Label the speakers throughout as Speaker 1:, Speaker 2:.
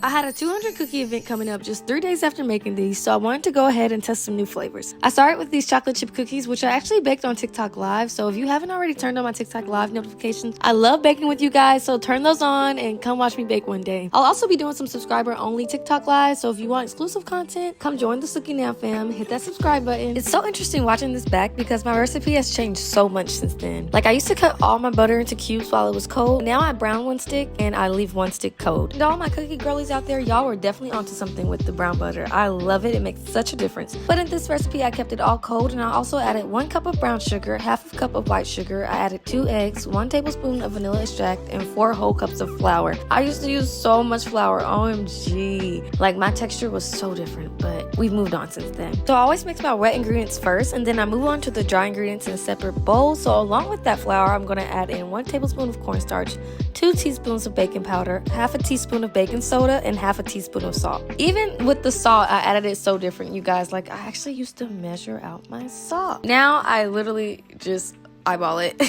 Speaker 1: I had a 200 cookie event coming up just 3 days after making these, so I wanted to go ahead and test some new flavors. I started with these chocolate chip cookies, which I actually baked on TikTok Live, so if you haven't already turned on my TikTok Live notifications, I love baking with you guys, so turn those on and come watch me bake one day. I'll also be doing some subscriber-only TikTok Live, so if you want exclusive content, come join the Suki Now fam, hit that subscribe button. It's so interesting watching this back because my recipe has changed so much since then. Like, I used to cut all my butter into cubes while it was cold. Now I brown one stick and I leave one stick cold. And all my cookie girlies out there, y'all were definitely onto something with the brown butter. I love it. It makes such a difference. But in this recipe, I kept it all cold, and I also added 1 cup of brown sugar, half a cup of white sugar. I added 2 eggs, 1 tablespoon of vanilla extract, and 4 whole cups of flour. I used to use so much flour. OMG. Like, my texture was so different, but we've moved on since then. So I always mix my wet ingredients first, and then I move on to the dry ingredients in a separate bowl. So along with that flour, I'm going to add in 1 tablespoon of cornstarch, 2 teaspoons of baking powder, half a teaspoon of baking soda, and half a teaspoon of salt. Even with the salt, I added it so different, you guys. Like, I actually used to measure out my salt. Now I literally just eyeball it.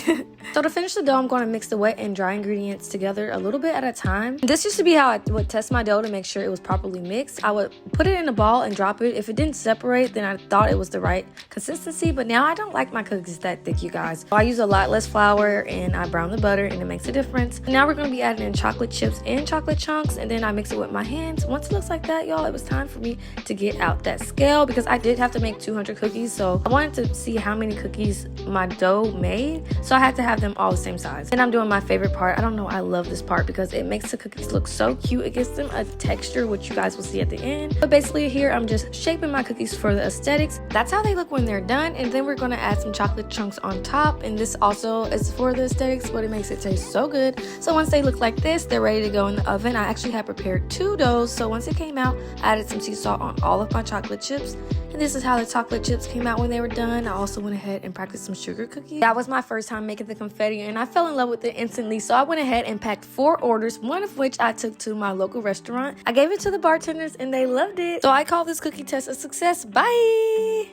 Speaker 1: So to finish the dough, I'm going to mix the wet and dry ingredients together a little bit at a time. This used to be how I would test my dough to make sure it was properly mixed. I would put it in a ball and drop it. If it didn't separate, then I thought it was the right consistency, but now I don't like my cookies that thick, you guys. So I use a lot less flour and I brown the butter, and it makes a difference. Now we're going to be adding in chocolate chips and chocolate chunks, and then I mix it with my hands. Once it looks like that, y'all, it was time for me to get out that scale because I did have to make 200 cookies, so I wanted to see how many cookies my dough made, so I had to have them all the same size. And I'm doing my favorite part. I don't know, I love this part because it makes the cookies look so cute. It gives them a texture, which you guys will see at the end. But basically here I'm just shaping my cookies for the aesthetics. That's how they look when they're done, and then we're going to add some chocolate chunks on top, and this also is for the aesthetics, but it makes it taste so good. So once they look like this, they're ready to go in the oven. I actually had prepared 2 doughs, so once it came out, I added some sea salt on all of my chocolate chips. And this is how the chocolate chips came out when they were done. I also went ahead and practiced some sugar cookies. That was my first time making the confetti, and I fell in love with it instantly. So I went ahead and packed 4 orders, one of which I took to my local restaurant. I gave it to the bartenders and they loved it. So I call this cookie test a success. Bye!